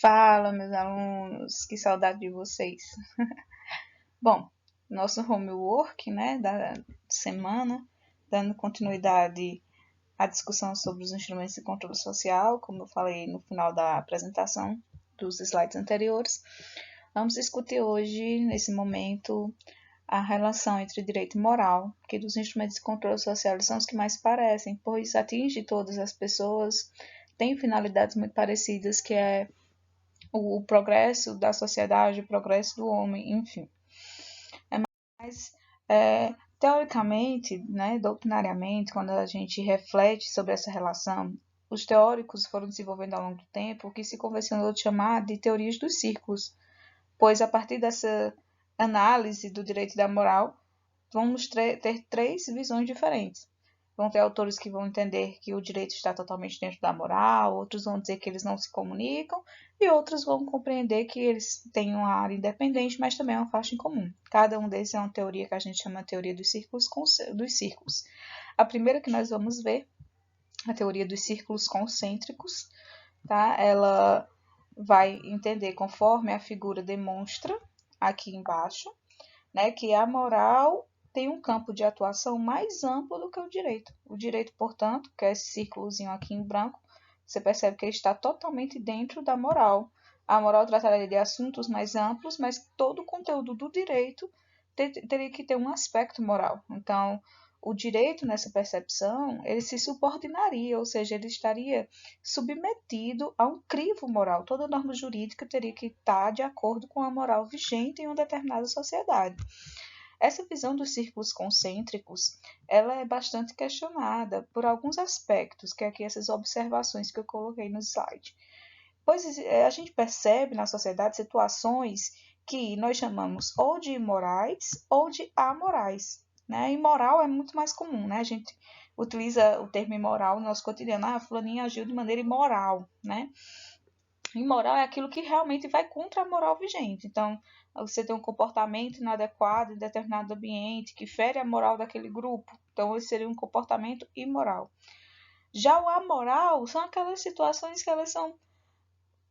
Fala, meus alunos, que saudade de vocês. Bom, nosso homework, né, da semana, dando continuidade à discussão sobre os instrumentos de controle social, como eu falei no final da apresentação dos slides anteriores. Vamos discutir hoje, nesse momento, a relação entre direito e moral, que dos instrumentos de controle social são os que mais parecem, pois atinge todas as pessoas, tem finalidades muito parecidas, que é o progresso da sociedade, o progresso do homem, enfim. Mas, teoricamente, né, doutrinariamente, quando a gente reflete sobre essa relação, os teóricos foram desenvolvendo ao longo do tempo o que se convencionou de chamar de teorias dos círculos, pois a partir dessa análise do direito e da moral, vamos ter três visões diferentes. Vão ter autores que vão entender que o direito está totalmente dentro da moral, outros vão dizer que eles não se comunicam, e outros vão compreender que eles têm uma área independente, mas também é uma faixa em comum. Cada um desses é uma teoria que a gente chama de teoria dos círculos. A primeira que nós vamos ver, a teoria dos círculos concêntricos, tá? Ela vai entender conforme a figura demonstra aqui embaixo, né, que a moral tem um campo de atuação mais amplo do que o direito. O direito, portanto, que é esse círculozinho aqui em branco, você percebe que ele está totalmente dentro da moral. A moral trataria de assuntos mais amplos, mas todo o conteúdo do direito teria que ter um aspecto moral. Então, o direito, nessa percepção, ele se subordinaria, ou seja, ele estaria submetido a um crivo moral. Toda norma jurídica teria que estar de acordo com a moral vigente em uma determinada sociedade. Essa visão dos círculos concêntricos, ela é bastante questionada por alguns aspectos, que é aqui essas observações que eu coloquei no slide. Pois a gente percebe na sociedade situações que nós chamamos ou de imorais ou de amorais. Né? Imoral é muito mais comum, né? A gente utiliza o termo imoral no nosso cotidiano. Ah, fulaninho agiu de maneira imoral, né? Imoral é aquilo que realmente vai contra a moral vigente. Então, você tem um comportamento inadequado em determinado ambiente que fere a moral daquele grupo. Então, esse seria um comportamento imoral. Já o amoral são aquelas situações que elas são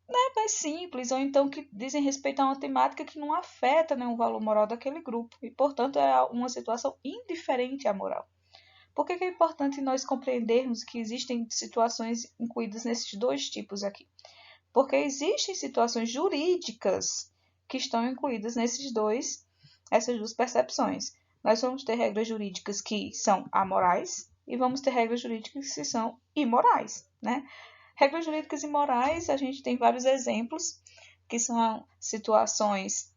mais simples, ou então que dizem respeito a uma temática que não afeta nenhum valor moral daquele grupo. E, portanto, é uma situação indiferente à moral. Por que é importante nós compreendermos que existem situações incluídas nesses dois tipos aqui? Porque existem situações jurídicas que estão incluídas essas duas percepções. Nós vamos ter regras jurídicas que são amorais e vamos ter regras jurídicas que são imorais, né? Regras jurídicas imorais, a gente tem vários exemplos, que são situações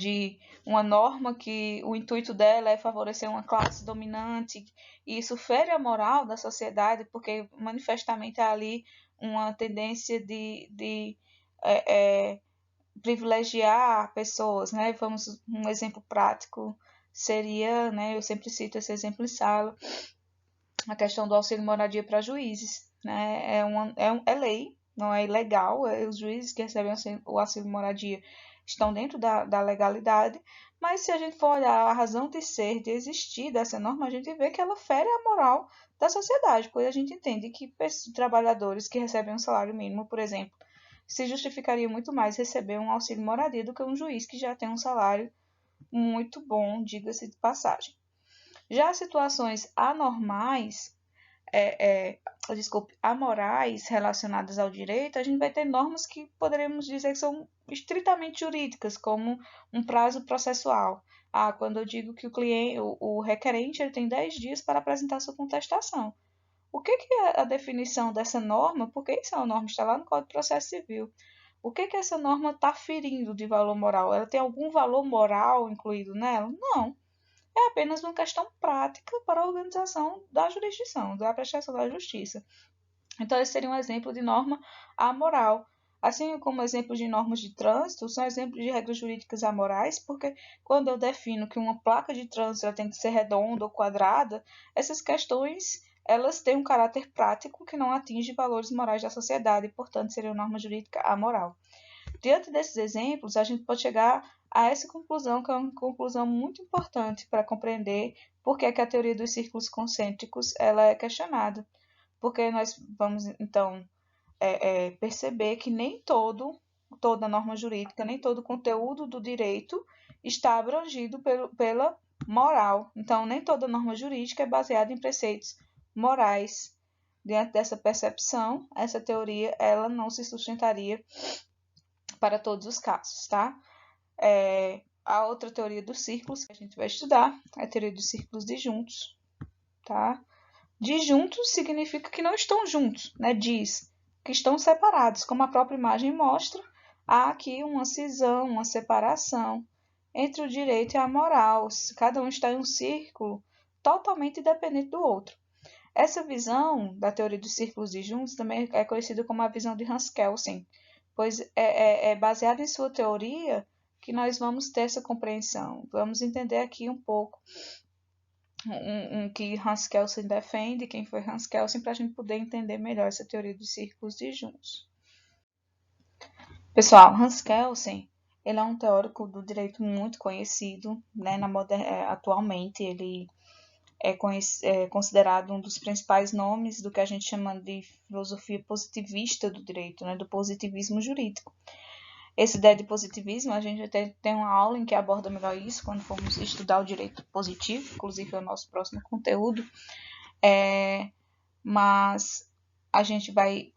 de uma norma que o intuito dela é favorecer uma classe dominante, e isso fere a moral da sociedade, porque manifestamente há ali uma tendência de privilegiar pessoas, né? Um exemplo prático seria, né, eu sempre cito esse exemplo em sala, a questão do auxílio moradia para juízes, né? É lei, não é ilegal, os juízes que recebem o auxílio moradia estão dentro da legalidade, mas se a gente for olhar a razão de ser, de existir dessa norma, a gente vê que ela fere a moral da sociedade, pois a gente entende que trabalhadores que recebem um salário mínimo, por exemplo, se justificaria muito mais receber um auxílio moradia do que um juiz que já tem um salário muito bom, diga-se de passagem. Já situações anormais, amorais relacionadas ao direito, a gente vai ter normas que poderíamos dizer que são estritamente jurídicas, como um prazo processual. Quando eu digo que o requerente ele tem 10 dias para apresentar sua contestação. O que é a definição dessa norma? Porque isso é uma norma, está lá no Código de Processo Civil. O que essa norma está ferindo de valor moral? Ela tem algum valor moral incluído nela? Não. É apenas uma questão prática para a organização da jurisdição, da prestação da justiça. Então, esse seria um exemplo de norma amoral. Assim como exemplos de normas de trânsito, são exemplos de regras jurídicas amorais, porque quando eu defino que uma placa de trânsito ela tem que ser redonda ou quadrada, essas questões elas têm um caráter prático que não atinge valores morais da sociedade e, portanto, seria uma norma jurídica amoral. Diante desses exemplos, a gente pode chegar a essa conclusão, que é uma conclusão muito importante para compreender por que a teoria dos círculos concêntricos ela é questionada. Porque nós vamos, então, perceber que nem toda norma jurídica, nem todo conteúdo do direito está abrangido pela moral. Então, nem toda norma jurídica é baseada em preceitos morais. Diante dessa percepção, essa teoria ela não se sustentaria para todos os casos, tá? A outra teoria dos círculos que a gente vai estudar é a teoria dos círculos disjuntos, tá? Disjuntos significa que não estão juntos, né? Diz que estão separados, como a própria imagem mostra. Há aqui uma cisão, uma separação entre o direito e a moral. Cada um está em um círculo totalmente independente do outro. Essa visão da teoria dos círculos disjuntos também é conhecida como a visão de Hans Kelsen, pois é baseada em sua teoria que nós vamos ter essa compreensão. Vamos entender aqui um pouco que Hans Kelsen defende, quem foi Hans Kelsen, para a gente poder entender melhor essa teoria dos círculos disjuntos. Pessoal, Hans Kelsen, ele é um teórico do direito muito conhecido, né, atualmente. Ele é considerado um dos principais nomes do que a gente chama de filosofia positivista do direito, né, do positivismo jurídico. Essa ideia de positivismo, a gente até tem uma aula em que aborda melhor isso, quando formos estudar o direito positivo, inclusive é o nosso próximo conteúdo. Mas a gente vai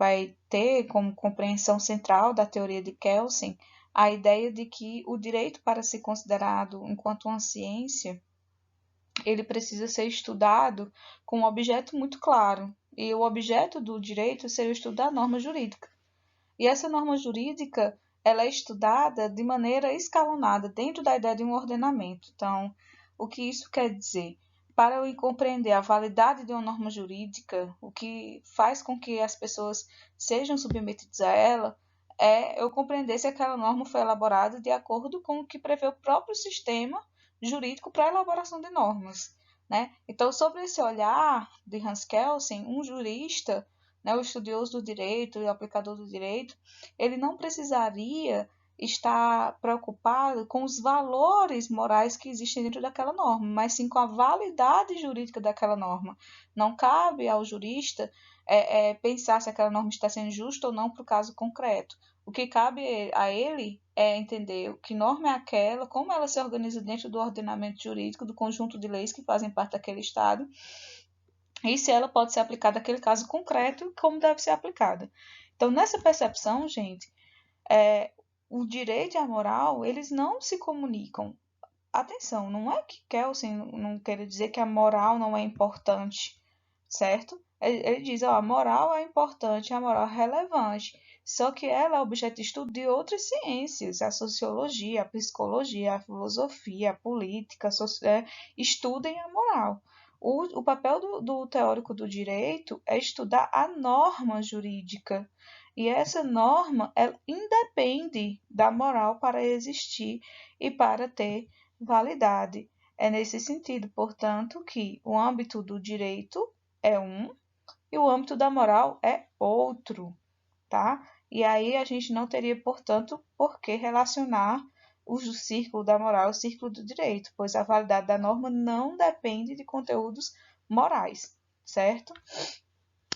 ter como compreensão central da teoria de Kelsen a ideia de que o direito, para ser considerado enquanto uma ciência, ele precisa ser estudado com um objeto muito claro. E o objeto do direito seria o estudo da norma jurídica. E essa norma jurídica ela é estudada de maneira escalonada, dentro da ideia de um ordenamento. Então, o que isso quer dizer? Para eu compreender a validade de uma norma jurídica, o que faz com que as pessoas sejam submetidas a ela, é eu compreender se aquela norma foi elaborada de acordo com o que prevê o próprio sistema jurídico para a elaboração de normas, né? Então, sobre esse olhar de Hans Kelsen, um jurista, né, o estudioso do direito e o aplicador do direito, ele não precisaria estar preocupado com os valores morais que existem dentro daquela norma, mas sim com a validade jurídica daquela norma. Não cabe ao jurista pensar se aquela norma está sendo justa ou não para o caso concreto. O que cabe a ele é entender que norma é aquela, como ela se organiza dentro do ordenamento jurídico, do conjunto de leis que fazem parte daquele Estado, e se ela pode ser aplicada naquele caso concreto, como deve ser aplicada. Então, nessa percepção, gente, o direito e a moral, eles não se comunicam. Atenção, não é que Kelsen não quer dizer que a moral não é importante, certo? Ele diz, a moral é importante, a moral é relevante, só que ela é objeto de estudo de outras ciências, a sociologia, a psicologia, a filosofia, a política, estudem a moral. O papel do teórico do direito é estudar a norma jurídica, e essa norma ela independe da moral para existir e para ter validade. É nesse sentido, portanto, que o âmbito do direito é um e o âmbito da moral é outro, tá? E aí a gente não teria, portanto, por que relacionar o círculo da moral ao círculo do direito, pois a validade da norma não depende de conteúdos morais, certo?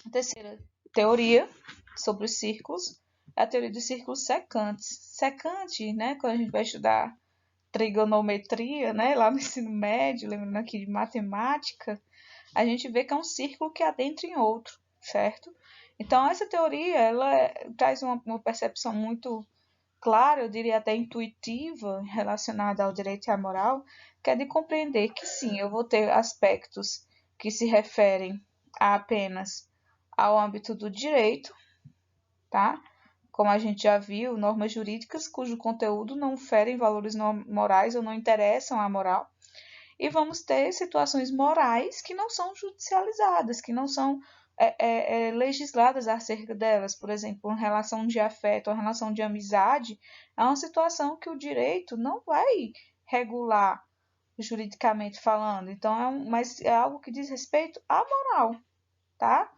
A terceira teoria sobre os círculos é a teoria dos círculos secantes. Secante, né, quando a gente vai estudar trigonometria, né, lá no ensino médio, lembrando aqui de matemática, a gente vê que é um círculo que adentra em outro, certo? Então, essa teoria, ela traz uma percepção muito clara, eu diria até intuitiva, relacionada ao direito e à moral, que é de compreender que sim, eu vou ter aspectos que se referem apenas ao âmbito do direito, tá? Como a gente já viu, normas jurídicas cujo conteúdo não ferem valores morais ou não interessam à moral. E vamos ter situações morais que não são judicializadas, que não são legisladas acerca delas. Por exemplo, uma relação de afeto, uma relação de amizade, é uma situação que o direito não vai regular juridicamente falando. Então, mas é algo que diz respeito à moral, tá?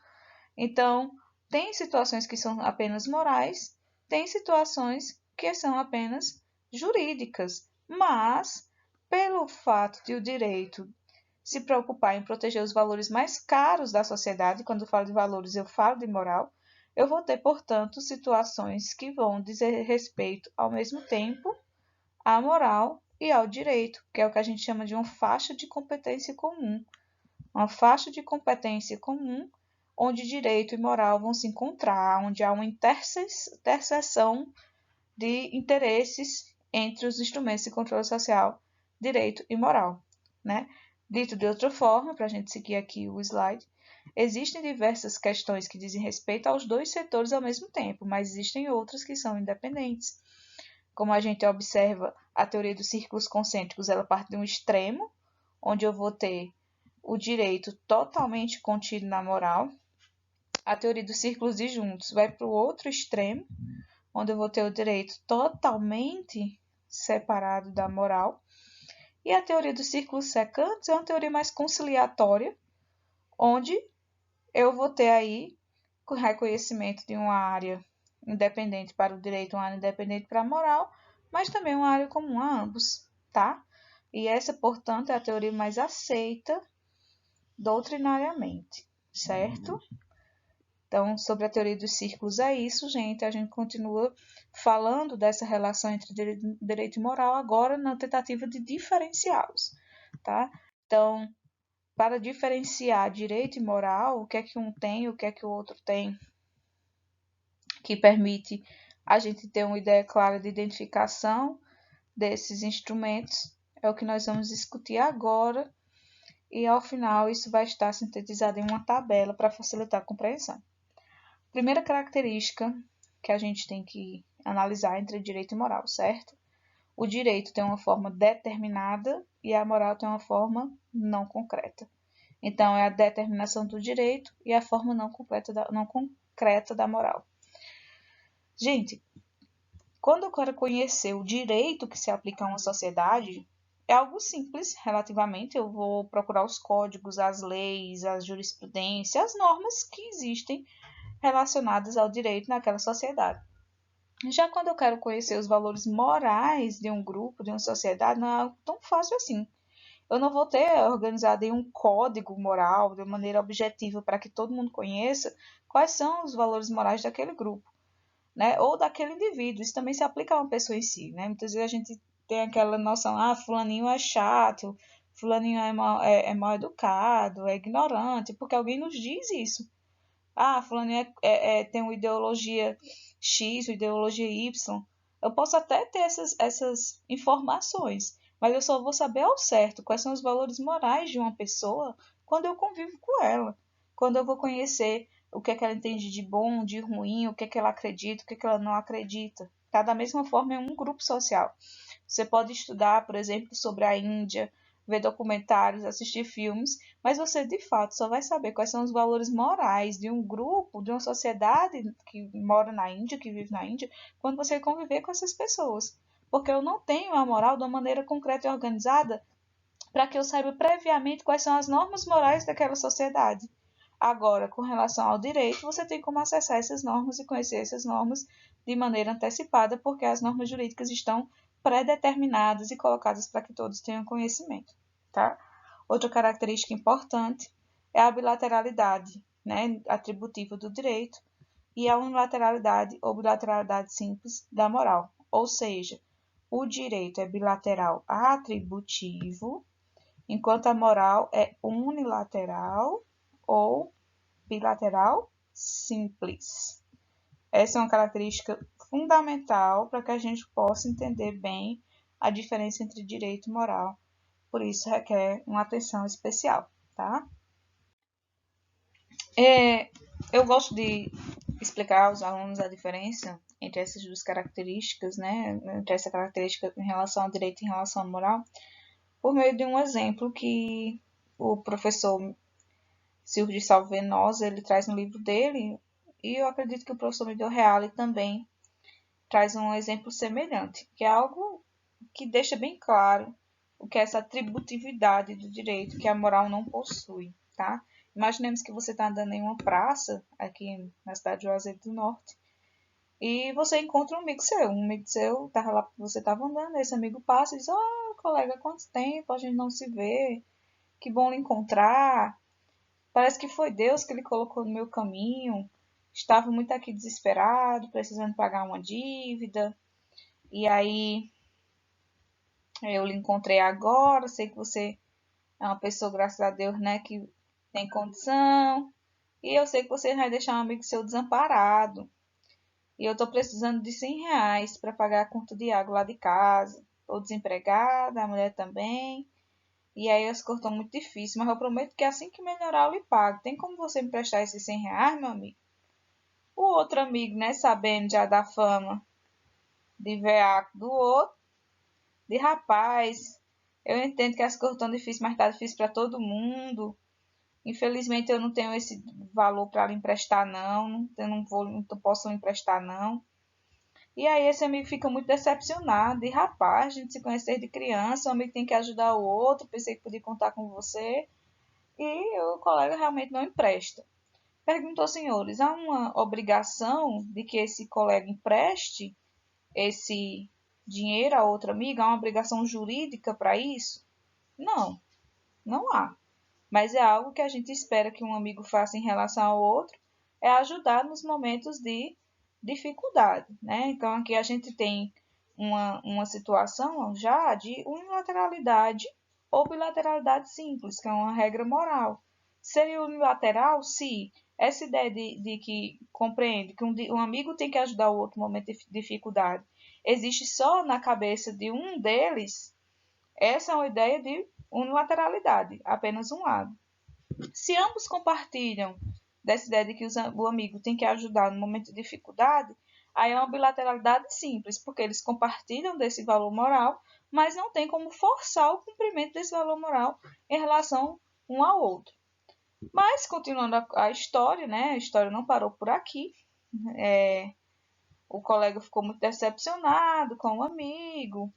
Então, tem situações que são apenas morais, tem situações que são apenas jurídicas, mas pelo fato de o direito se preocupar em proteger os valores mais caros da sociedade, quando eu falo de valores, eu falo de moral, eu vou ter, portanto, situações que vão dizer respeito ao mesmo tempo à moral e ao direito, que é o que a gente chama de uma faixa de competência comum. Uma faixa de competência comum onde direito e moral vão se encontrar, onde há uma interseção de interesses entre os instrumentos de controle social, direito e moral, né? Dito de outra forma, para a gente seguir aqui o slide, existem diversas questões que dizem respeito aos dois setores ao mesmo tempo, mas existem outras que são independentes. Como a gente observa, a teoria dos círculos concêntricos, ela parte de um extremo, onde eu vou ter o direito totalmente contido na moral. A teoria dos círculos disjuntos vai para o outro extremo, onde eu vou ter o direito totalmente separado da moral. E a teoria dos círculos secantes é uma teoria mais conciliatória, onde eu vou ter aí o reconhecimento de uma área independente para o direito, uma área independente para a moral, mas também uma área comum a ambos, tá? E essa, portanto, é a teoria mais aceita doutrinariamente, certo? Então, sobre a teoria dos círculos é isso, gente. A gente continua falando dessa relação entre direito e moral agora na tentativa de diferenciá-los, tá? Então, para diferenciar direito e moral, o que é que um tem, o que é que o outro tem, que permite a gente ter uma ideia clara de identificação desses instrumentos, é o que nós vamos discutir agora, e ao final isso vai estar sintetizado em uma tabela para facilitar a compreensão. Primeira característica que a gente tem que analisar entre direito e moral, certo? O direito tem uma forma determinada e a moral tem uma forma não concreta. Então, é a determinação do direito e a forma não concreta da moral. Gente, quando eu quero conhecer o direito que se aplica a uma sociedade, é algo simples, relativamente. Eu vou procurar os códigos, as leis, a jurisprudência, as normas que existem relacionadas ao direito naquela sociedade. Já quando eu quero conhecer os valores morais de um grupo, de uma sociedade, não é algo tão fácil assim. Eu não vou ter organizado em um código moral de maneira objetiva para que todo mundo conheça quais são os valores morais daquele grupo, né? Ou daquele indivíduo. Isso também se aplica a uma pessoa em si, né? Muitas vezes a gente tem aquela noção, fulaninho é chato, fulaninho é mal educado, é ignorante, porque alguém nos diz isso. Fulaninho tem uma ideologia X, uma ideologia Y. Eu posso até ter essas informações, mas eu só vou saber ao certo quais são os valores morais de uma pessoa quando eu convivo com ela. Quando eu vou conhecer o que é que ela entende de bom, de ruim, o que é que ela acredita, o que é que ela não acredita. Tá da mesma forma em um grupo social. Você pode estudar, por exemplo, sobre a Índia, ver documentários, assistir filmes, mas você de fato só vai saber quais são os valores morais de um grupo, de uma sociedade que mora na Índia, que vive na Índia, quando você conviver com essas pessoas. Porque eu não tenho a moral de uma maneira concreta e organizada para que eu saiba previamente quais são as normas morais daquela sociedade. Agora, com relação ao direito, você tem como acessar essas normas e conhecer essas normas de maneira antecipada, porque as normas jurídicas estão pré-determinadas e colocadas para que todos tenham conhecimento, tá? Outra característica importante é a bilateralidade, né, atributiva do direito, e a unilateralidade ou bilateralidade simples da moral. Ou seja, o direito é bilateral atributivo, enquanto a moral é unilateral ou bilateral simples. Essa é uma característica fundamental para que a gente possa entender bem a diferença entre direito e moral. Por isso requer uma atenção especial, tá? Eu gosto de explicar aos alunos a diferença entre essas duas características, né? Entre essa característica em relação ao direito e em relação à moral, por meio de um exemplo que o professor Silvio de Salvenosa ele traz no livro dele, e eu acredito que o professor Miguel Reale também traz um exemplo semelhante, que é algo que deixa bem claro o que é essa atributividade do direito que a moral não possui, tá? Imaginemos que você está andando em uma praça, aqui na cidade de Juazeiro do Norte, e você encontra um amigo seu, tava lá, você estava andando, esse amigo passa e diz, colega, quanto tempo a gente não se vê, que bom lhe encontrar, parece que foi Deus que lhe colocou no meu caminho, estava muito aqui desesperado, precisando pagar uma dívida, e aí eu lhe encontrei agora, sei que você é uma pessoa, graças a Deus, né, que tem condição, e eu sei que você vai deixar um amigo seu desamparado. E eu tô precisando de R$ 100 para pagar a conta de água lá de casa. Tô desempregada, a mulher também. E aí as coisas estão muito difíceis, mas eu prometo que assim que melhorar eu lhe pago. Tem como você me prestar esses R$ 100, meu amigo? O outro amigo, né, sabendo já da fama de veaco do outro, de rapaz, eu entendo que as coisas estão difíceis, mas tá difícil para todo mundo. Infelizmente eu não tenho esse valor para lhe emprestar não, eu não posso lhe emprestar não. E aí esse amigo fica muito decepcionado. E rapaz, a gente se conhece desde criança, o amigo tem que ajudar o outro, pensei que podia contar com você. E o colega realmente não empresta. Perguntou, senhores, há uma obrigação de que esse colega empreste esse dinheiro a outro amigo? Há uma obrigação jurídica para isso? Não, não há. Mas é algo que a gente espera que um amigo faça em relação ao outro, é ajudar nos momentos de dificuldade, né? Então aqui a gente tem uma situação já de unilateralidade ou bilateralidade simples, que é uma regra moral. Seria unilateral se essa ideia de que compreende que um amigo tem que ajudar o outro no momento de dificuldade existe só na cabeça de um deles, essa é uma ideia de unilateralidade, apenas um lado. Se ambos compartilham dessa ideia de que o amigo tem que ajudar no momento de dificuldade, aí é uma bilateralidade simples, porque eles compartilham desse valor moral, mas não tem como forçar o cumprimento desse valor moral em relação um ao outro. Mas, continuando a história, né? A história não parou por aqui. O colega ficou muito decepcionado com o amigo,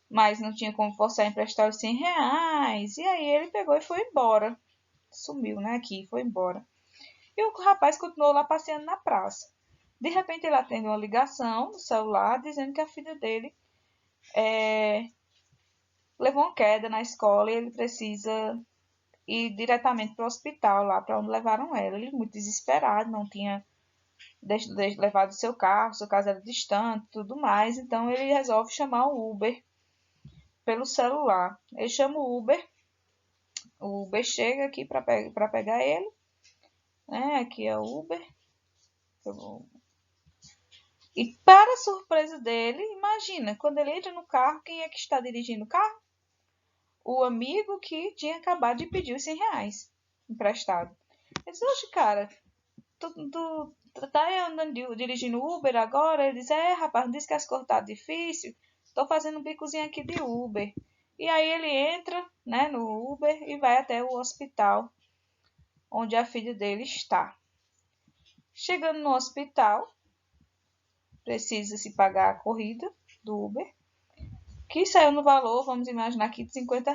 mas não tinha como forçar a emprestar os R$ 100. E aí ele pegou e foi embora. Sumiu, né? Aqui, foi embora. E o rapaz continuou lá passeando na praça. De repente ele atende uma ligação no celular dizendo que a filha dele levou uma queda na escola e ele precisa ir diretamente para o hospital, lá para onde levaram ela. Ele muito desesperado, não tinha levado seu carro era distante, tudo mais. Então ele resolve chamar o Uber pelo celular. Ele chama o Uber chega aqui para pegar ele, né? Aqui é o Uber. E para surpresa dele, imagina, quando ele entra no carro, quem é que está dirigindo o carro? O amigo que tinha acabado de pedir os R$ 100 emprestado. Ele disse, oxe, cara, tu tá andando dirigindo Uber agora? Ele diz, rapaz, não disse que as coisas tá difícil? Tô fazendo um bicozinho aqui de Uber. E aí ele entra, né, no Uber e vai até o hospital onde a filha dele está. Chegando no hospital, precisa se pagar a corrida do Uber, que saiu no valor, vamos imaginar aqui, de R$ 50.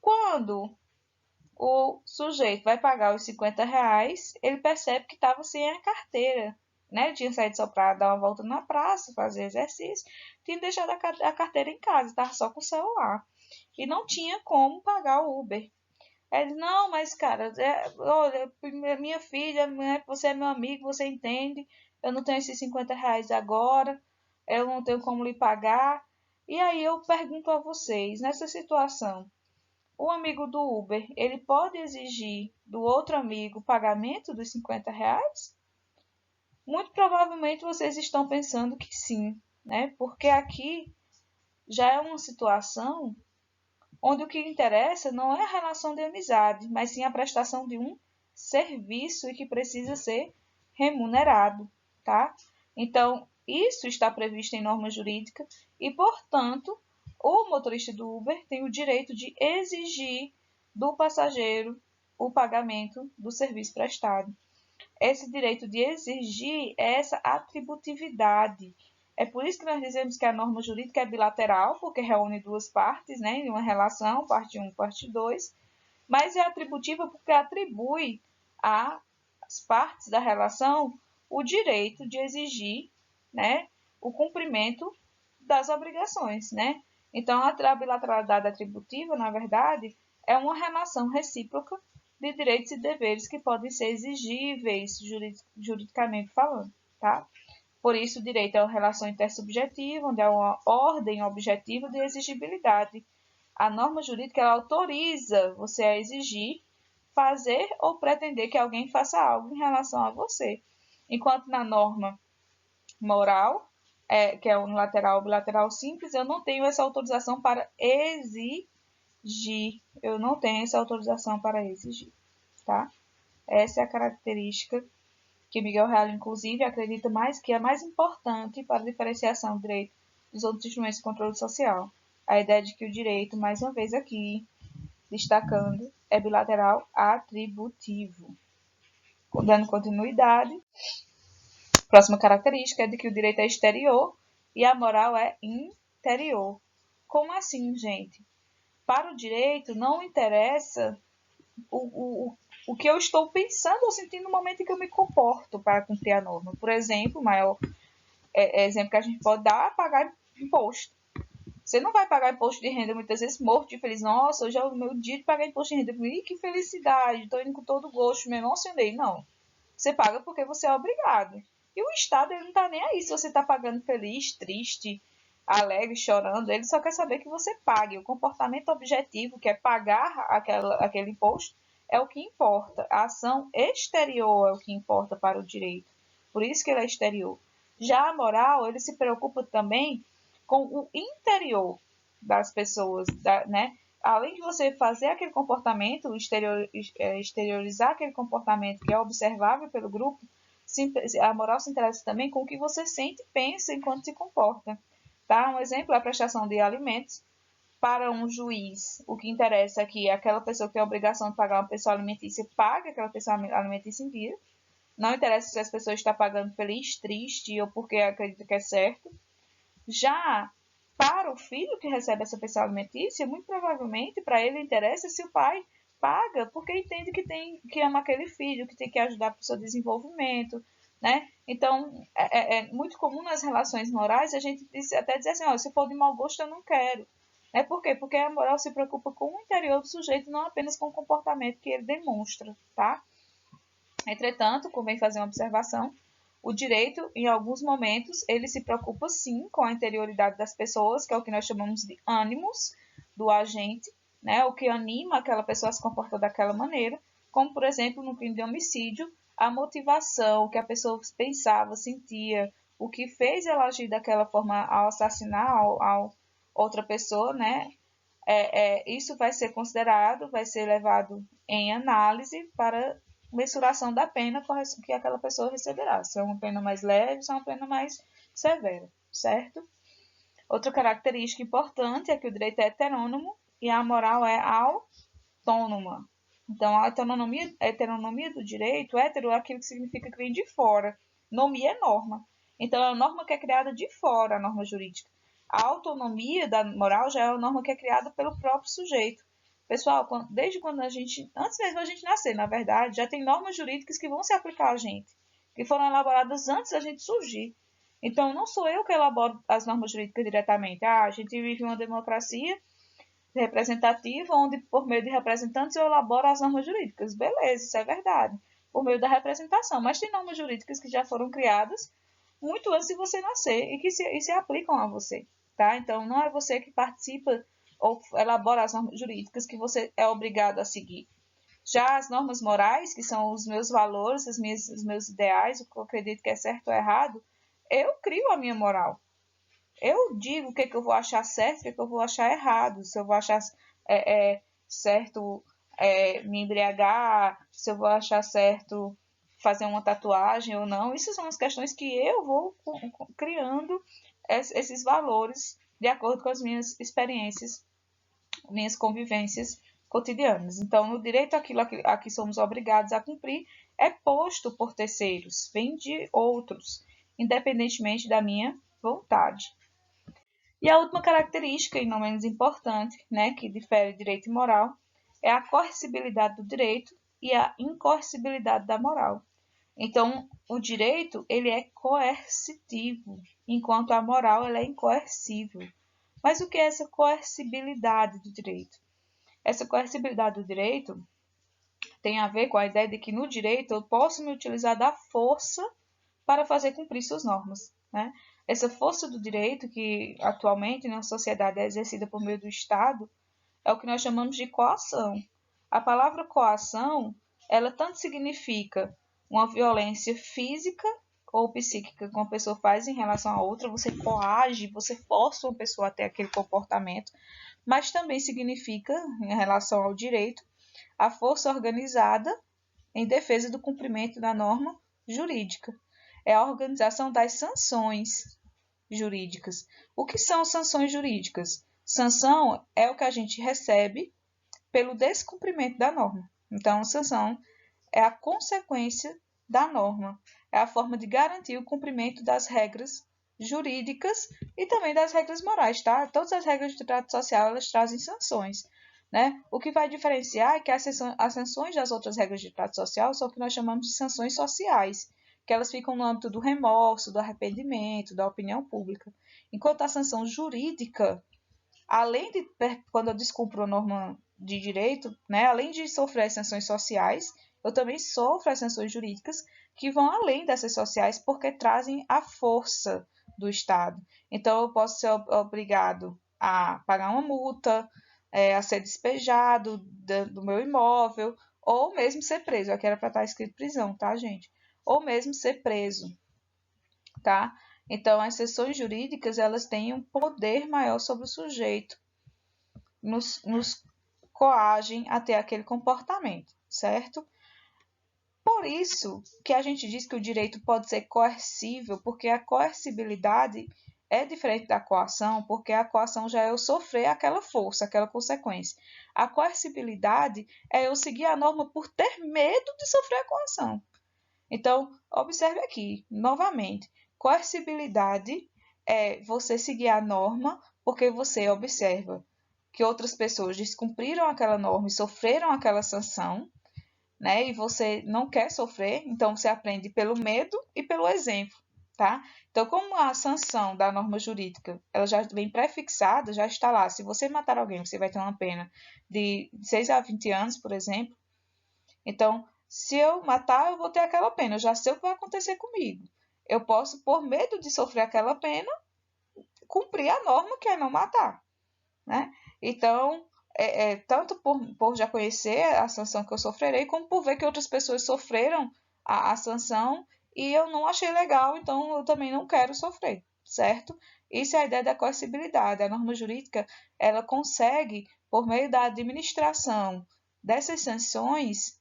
Quando o sujeito vai pagar os R$ 50, ele percebe que estava sem a carteira. Né? Ele tinha saído só para dar uma volta na praça, fazer exercício, tinha deixado a carteira em casa, estava só com o celular. E não tinha como pagar o Uber. Ele, não, mas cara, olha, minha filha, você é meu amigo, você entende, eu não tenho esses R$ 50 agora, eu não tenho como lhe pagar. E aí eu pergunto a vocês, nessa situação, o amigo do Uber, ele pode exigir do outro amigo o pagamento dos R$ 50? Muito provavelmente vocês estão pensando que sim, né? Porque aqui já é uma situação onde o que interessa não é a relação de amizade, mas sim a prestação de um serviço e que precisa ser remunerado, tá? Então, isso está previsto em norma jurídica e, portanto, o motorista do Uber tem o direito de exigir do passageiro o pagamento do serviço prestado. Esse direito de exigir é essa atributividade. É por isso que nós dizemos que a norma jurídica é bilateral, porque reúne duas partes, né, em uma relação, parte 1 e parte 2, mas é atributiva porque atribui às partes da relação o direito de exigir, né, o cumprimento das obrigações, né? Então, a bilateralidade atributiva, na verdade, é uma relação recíproca de direitos e deveres que podem ser exigíveis juridicamente falando, tá? Por isso, o direito é uma relação intersubjetiva, onde há uma ordem objetiva de exigibilidade. A norma jurídica ela autoriza você a exigir, fazer ou pretender que alguém faça algo em relação a você. Enquanto na norma moral, que é unilateral ou bilateral simples, eu não tenho essa autorização para exigir. Eu não tenho essa autorização para exigir, tá? Essa é a característica que Miguel Reale, inclusive, acredita mais que é mais importante para a diferenciação do direito dos outros instrumentos de controle social. A ideia de que o direito, mais uma vez aqui, destacando, é bilateral atributivo. Dando continuidade, a próxima característica é de que o direito é exterior e a moral é interior. Como assim, gente? Para o direito não interessa o que eu estou pensando ou sentindo no momento em que eu me comporto para cumprir a norma. Por exemplo, o maior exemplo que a gente pode dar é pagar imposto. Você não vai pagar imposto de renda muitas vezes morto de feliz. Nossa, hoje é o meu dia de pagar imposto de renda. Ih, que felicidade, estou indo com todo gosto, me emocionei. Não. Você paga porque você é obrigado. E o Estado ele não está nem aí se você está pagando feliz, triste, alegre, chorando. Ele só quer saber que você pague. O comportamento objetivo, que é pagar aquele imposto, é o que importa. A ação exterior é o que importa para o direito. Por isso que ele é exterior. Já a moral, ele se preocupa também com o interior das pessoas, né? Além de você fazer aquele comportamento, exteriorizar aquele comportamento que é observável pelo grupo, a moral se interessa também com o que você sente e pensa enquanto se comporta. Tá? Um exemplo é a prestação de alimentos. Para um juiz, o que interessa aqui é aquela pessoa que tem a obrigação de pagar uma pessoa alimentícia, paga aquela pessoa alimentícia em dia. Não interessa se as pessoas estão pagando feliz, triste ou porque acredita que é certo. Já para o filho que recebe essa pensão alimentícia, muito provavelmente para ele interessa se o pai paga, porque entende que ama aquele filho, que tem que ajudar para o seu desenvolvimento, né? Então, é muito comum nas relações morais a gente até dizer assim, se for de mau gosto eu não quero. Por quê? Porque a moral se preocupa com o interior do sujeito, não apenas com o comportamento que ele demonstra, tá? Entretanto, convém fazer uma observação, o direito, em alguns momentos, ele se preocupa sim com a interioridade das pessoas, que é o que nós chamamos de ânimos do agente, né? O que anima aquela pessoa a se comportar daquela maneira, como, por exemplo, no crime de homicídio, a motivação que a pessoa pensava, sentia, o que fez ela agir daquela forma ao assassinar ao outra pessoa, né? Isso vai ser considerado, vai ser levado em análise para mensuração da pena que aquela pessoa receberá. Se é uma pena mais leve, se é uma pena mais severa, certo? Outra característica importante é que o direito é heterônomo e a moral é autônoma. Então, a heteronomia do direito, hétero é aquilo que significa que vem de fora. Nomia é norma. Então, é a norma que é criada de fora, a norma jurídica. A autonomia da moral já é a norma que é criada pelo próprio sujeito. Pessoal, desde quando antes mesmo da gente nascer, na verdade, já tem normas jurídicas que vão se aplicar a gente, que foram elaboradas antes da gente surgir. Então, não sou eu que elaboro as normas jurídicas diretamente. A gente vive uma democracia representativa, onde, por meio de representantes, eu elaboro as normas jurídicas. Beleza, isso é verdade. Por meio da representação. Mas tem normas jurídicas que já foram criadas muito antes de você nascer e que se aplicam a você. Tá? Então, não é você que participa ou elabora as normas jurídicas que você é obrigado a seguir. Já as normas morais, que são os meus valores, os meus ideais, o que eu acredito que é certo ou errado, eu crio a minha moral. Eu digo o que eu vou achar certo, o que eu vou achar errado. Se eu vou achar certo me embriagar, se eu vou achar certo fazer uma tatuagem ou não. Isso são as questões que eu vou criando esses valores de acordo com as minhas experiências, minhas convivências cotidianas. Então, no direito, aquilo a que somos obrigados a cumprir é posto por terceiros, vem de outros, independentemente da minha vontade. E a última característica, e não menos importante, né, que difere direito e moral, é a coercibilidade do direito e a incoercibilidade da moral. Então, o direito ele é coercitivo, enquanto a moral ela é incoercível. Mas o que é essa coercibilidade do direito? Essa coercibilidade do direito tem a ver com a ideia de que no direito eu posso me utilizar da força para fazer cumprir suas normas, né? Essa força do direito, que atualmente na sociedade é exercida por meio do Estado, é o que nós chamamos de coação. A palavra coação, ela tanto significa uma violência física ou psíquica que uma pessoa faz em relação a outra, você coage, você força uma pessoa a ter aquele comportamento, mas também significa, em relação ao direito, a força organizada em defesa do cumprimento da norma jurídica. É a organização das sanções jurídicas. O que são sanções jurídicas? Sanção é o que a gente recebe pelo descumprimento da norma. Então, sanção é a consequência da norma, é a forma de garantir o cumprimento das regras jurídicas e também das regras morais, tá? Todas as regras de trato social, elas trazem sanções, né? O que vai diferenciar é que as sanções das outras regras de trato social são o que nós chamamos de sanções sociais, que elas ficam no âmbito do remorso, do arrependimento, da opinião pública. Enquanto a sanção jurídica, além de, quando eu descumpro a norma de direito, né, além de sofrer as sanções sociais, eu também sofro as sanções jurídicas que vão além dessas sociais porque trazem a força do Estado. Então, eu posso ser obrigado a pagar uma multa, a ser despejado do meu imóvel, ou mesmo ser preso. Aqui era para estar escrito prisão, tá, gente? Ou mesmo ser preso, tá? Então, as sanções jurídicas, elas têm um poder maior sobre o sujeito, nos coagem a ter aquele comportamento, certo? Por isso que a gente diz que o direito pode ser coercível, porque a coercibilidade é diferente da coação, porque a coação já é eu sofrer aquela força, aquela consequência. A coercibilidade é eu seguir a norma por ter medo de sofrer a coação. Então, observe aqui, novamente, coercibilidade é você seguir a norma porque você observa que outras pessoas descumpriram aquela norma e sofreram aquela sanção, né? E você não quer sofrer, então você aprende pelo medo e pelo exemplo, tá? Então, como a sanção da norma jurídica, ela já vem prefixada, já está lá. Se você matar alguém, você vai ter uma pena de 6 a 20 anos, por exemplo. Então, se eu matar, eu vou ter aquela pena. Eu já sei o que vai acontecer comigo. Eu posso, por medo de sofrer aquela pena, cumprir a norma que é não matar, né? Então, tanto por já conhecer a sanção que eu sofrerei, como por ver que outras pessoas sofreram a sanção e eu não achei legal, então eu também não quero sofrer, certo? Isso é a ideia da coercibilidade. A norma jurídica, ela consegue, por meio da administração dessas sanções,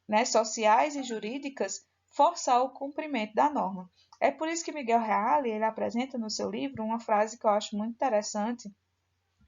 né, sociais e jurídicas, forçar o cumprimento da norma. É por isso que Miguel Reale ele apresenta no seu livro uma frase que eu acho muito interessante,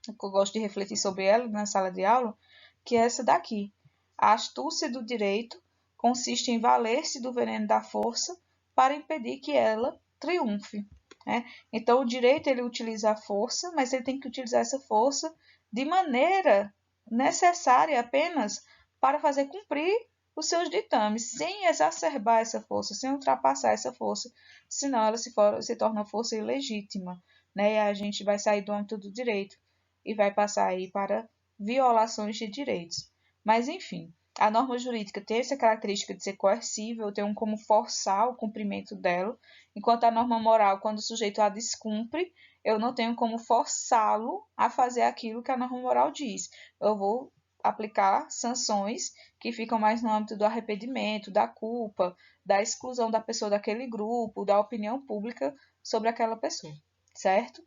que eu gosto de refletir sobre ela na sala de aula, que é essa daqui. A astúcia do direito consiste em valer-se do veneno da força para impedir que ela triunfe. Né? Então, o direito ele utiliza a força, mas ele tem que utilizar essa força de maneira necessária apenas para fazer cumprir os seus ditames, sem exacerbar essa força, sem ultrapassar essa força, senão ela se torna uma força ilegítima, né? E a gente vai sair do âmbito do direito e vai passar aí para violações de direitos. Mas, enfim, a norma jurídica tem essa característica de ser coercível, tem como forçar o cumprimento dela, enquanto a norma moral, quando o sujeito a descumpre, eu não tenho como forçá-lo a fazer aquilo que a norma moral diz. Eu vou aplicar sanções que ficam mais no âmbito do arrependimento, da culpa, da exclusão da pessoa daquele grupo, da opinião pública sobre aquela pessoa, certo?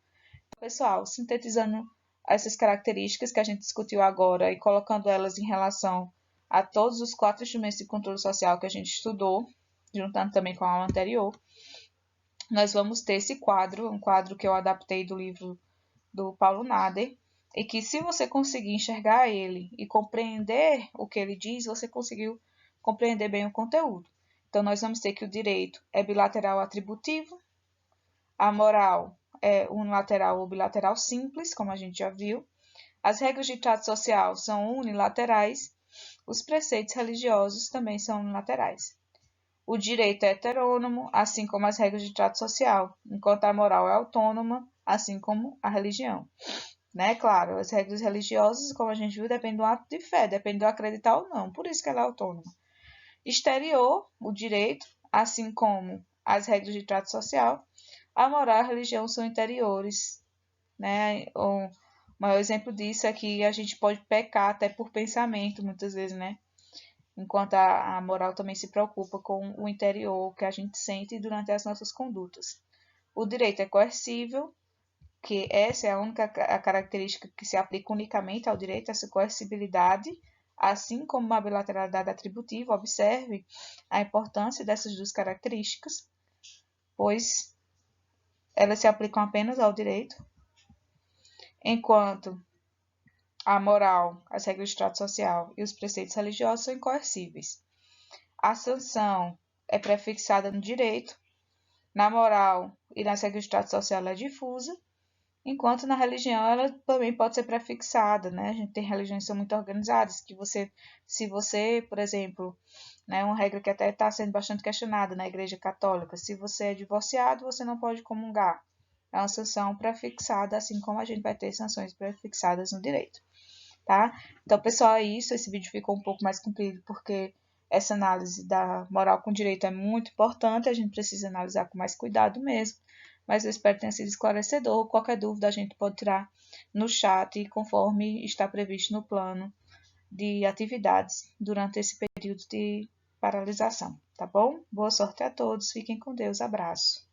Pessoal, sintetizando essas características que a gente discutiu agora e colocando elas em relação a todos os 4 instrumentos de controle social que a gente estudou, juntando também com a aula anterior, nós vamos ter esse quadro, um quadro que eu adaptei do livro do Paulo Nader, e que se você conseguir enxergar ele e compreender o que ele diz, você conseguiu compreender bem o conteúdo. Então, nós vamos ter que o direito é bilateral atributivo, a moral é unilateral ou bilateral simples, como a gente já viu, as regras de trato social são unilaterais, os preceitos religiosos também são unilaterais. O direito é heterônomo, assim como as regras de trato social, enquanto a moral é autônoma, assim como a religião. né? Claro, as regras religiosas, como a gente viu, dependem do ato de fé, depende do acreditar ou não, por isso que ela é autônoma. Exterior, o direito, assim como as regras de trato social, a moral e a religião são interiores, né? O maior exemplo disso é que a gente pode pecar até por pensamento, muitas vezes, né? Enquanto a moral também se preocupa com o interior que a gente sente durante as nossas condutas. O direito é coercível, que essa é a única característica que se aplica unicamente ao direito, essa coercibilidade, assim como a bilateralidade atributiva. Observe a importância dessas duas características, pois elas se aplicam apenas ao direito, enquanto a moral, as regras de trato social e os preceitos religiosos são incoercíveis. A sanção é prefixada no direito, na moral e nas regras de trato social ela é difusa, enquanto na religião ela também pode ser prefixada, né? A gente tem religiões que são muito organizadas, que se você, por exemplo, né, uma regra que até está sendo bastante questionada na Igreja Católica, se você é divorciado, você não pode comungar. É uma sanção prefixada, assim como a gente vai ter sanções prefixadas no direito, tá? Então, pessoal, é isso. Esse vídeo ficou um pouco mais comprido porque essa análise da moral com direito é muito importante, a gente precisa analisar com mais cuidado mesmo, mas eu espero que tenha sido esclarecedor. Qualquer dúvida a gente pode tirar no chat, conforme está previsto no plano de atividades durante esse período de paralisação, tá bom? Boa sorte a todos, fiquem com Deus, abraço.